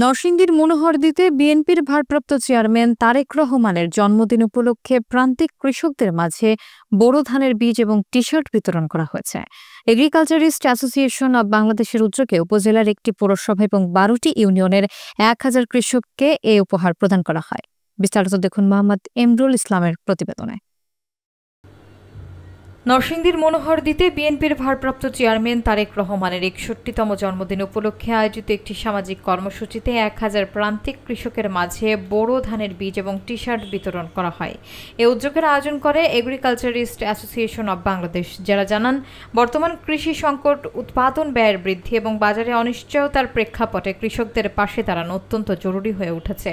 নরসিংদীর মনোহরদীতে বিএনপির ভারপ্রাপ্ত চেয়ারম্যান তারেক রহমানের জন্মদিন উপলক্ষে প্রান্তিক কৃষকদের মাঝে বোরো ধানের বীজ এবং টি-শার্ট বিতরণ করা হয়েছে। এগ্রিকালচারিস্ট অ্যাসোসিয়েশন অব বাংলাদেশের উদ্যোগে উপজেলার একটি পৌরসভা এবং ১২টি ইউনিয়নের ১,০০০ কৃষককে এ উপহার প্রদান করা হয়। বিস্তারিত দেখুন মোহাম্মদ এমরুল ইসলামের প্রতিবেদনে। নরসিংদীর মনোহরদীতে বিএনপির ভারপ্রাপ্ত চেয়ারম্যান তারেক রহমানের ৬১তম জন্মদিন উপলক্ষে আয়োজিত একটি সামাজিক কর্মসূচিতে ১,০০০ প্রান্তিক কৃষকের মাঝে বোরো ধানের বীজ এবং টি-শার্ট বিতরণ করা হয়। এ উদ্যোগের আয়োজন করে এগ্রিকালচারিস্ট অ্যাসোসিয়েশন অব বাংলাদেশ, যারা জানান বর্তমান কৃষি সংকট, উৎপাদন ব্যয়ের বৃদ্ধি এবং বাজারে অনিশ্চয়তার প্রেক্ষাপটে কৃষকদের পাশে দাঁড়ানো অত্যন্ত জরুরি হয়ে উঠেছে।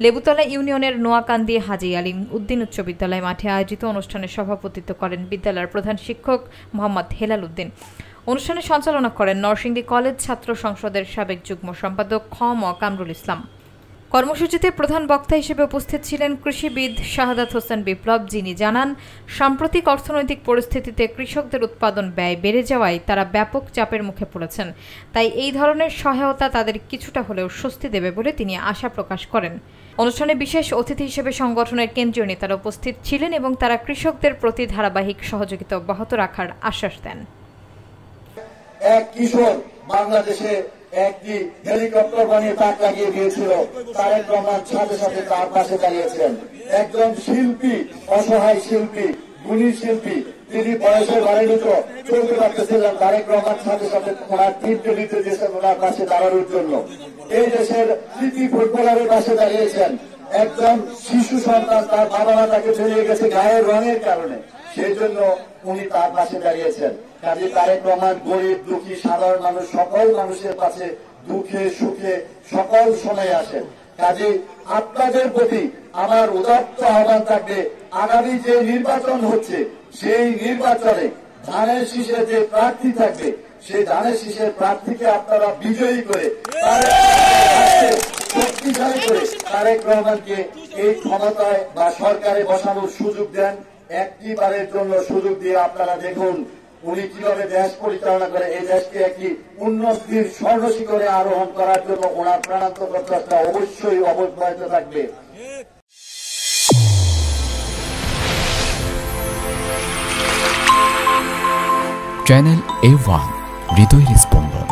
লেবুতলা ইউনিয়নের নোয়াকান্দি হাজী আলিম উদ্দিন উচ্চ বিদ্যালয় মাঠে আয়োজিত অনুষ্ঠানে সভাপতিত্ব করেন বিদ্যালয়ের প্রধান শিক্ষক মোহাম্মদ হেলাল উদ্দিন। অনুষ্ঠানে সঞ্চালনা করেন নরসিংদী কলেজ ছাত্র সংসদের সাবেক যুগ্ম সম্পাদক খ.ম. কামরুল ইসলাম। কর্মসূচিতে প্রধান বক্তা হিসেবে উপস্থিত ছিলেন কৃষিবিদ শাহাদাত হোসেন বিপ্লব, যিনি জানান সাম্প্রতিক অর্থনৈতিক পরিস্থিতিতে কৃষকদের উৎপাদন ব্যয় বেড়ে যাওয়ায় তারা ব্যাপক চাপের মুখে পড়েছেন। তাই এই ধরনের সহায়তা তাদের কিছুটা হলেও স্বস্তি দেবে বলে তিনি আশা প্রকাশ করেন। অনুষ্ঠানে বিশেষ অতিথি হিসেবে সংগঠনের কেন্দ্রীয় নেতারা উপস্থিত ছিলেন এবং তারা কৃষকদের প্রতি ধারাবাহিক সহযোগিতা অব্যাহত রাখার আশ্বাস দেন। এক কিশোর বাংলাদেশে একটি হেলিকপ্টার বানিয়ে তাক লাগিয়ে দিয়েছিল, তারেক রহমান সাথে সাথে তার পাশে দাঁড়িয়েছিলেন। একজন শিল্পী, অসহায় শিল্পী, গুণী শিল্পী, তিনি বয়সের বাড়ির চলতে পারতেছিলেন, তারেক রহমান সাথে সাথে ওনার টিমকে নিতে দিয়েছেন ওনার পাশে দাঁড়ানোর জন্য। এই দেশের কৃতি ফুটবলারের পাশে দাঁড়িয়েছেন। একজন শিশু সন্তান, তার বাবা মা তাকে বেরিয়ে গেছে গায়ের রঙের কারণে, সেই জন্য উনি তার পাশে দাঁড়িয়েছেন। কাজে তারেক রহমান গরিব, দুঃখী, সাধারণ মানুষ, সকল মানুষের পাশে দুঃখে সুখে সকল সময় আসেন। কাজে আপনাদের প্রতি আমার উদাত্ত আহ্বান থাকবে, আগামী যে নির্বাচন হচ্ছে সেই নির্বাচনে ধানের শীষের যে প্রার্থী থাকবে, সেই ধানের শীষের প্রার্থীকে আপনারা বিজয়ী করে শক্তিশালী করে তারেক রহমানকে এই ক্ষমতায় বা সরকারে বসানোর সুযোগ দেন। একটি বারের জন্য সুযোগ দিয়ে আপনারা দেখুন উনি কিভাবে দেশ পরিচালনা করে। এই দেশকে একটি উন্নতির স্বর্ণশিখরে আরোহণ করার জন্য ওনার প্রাণান্ত প্রচেষ্টা অবশ্যই অব্যাহত থাকবে। চ্যানেল A1 হৃদয়ের স্পন্দন।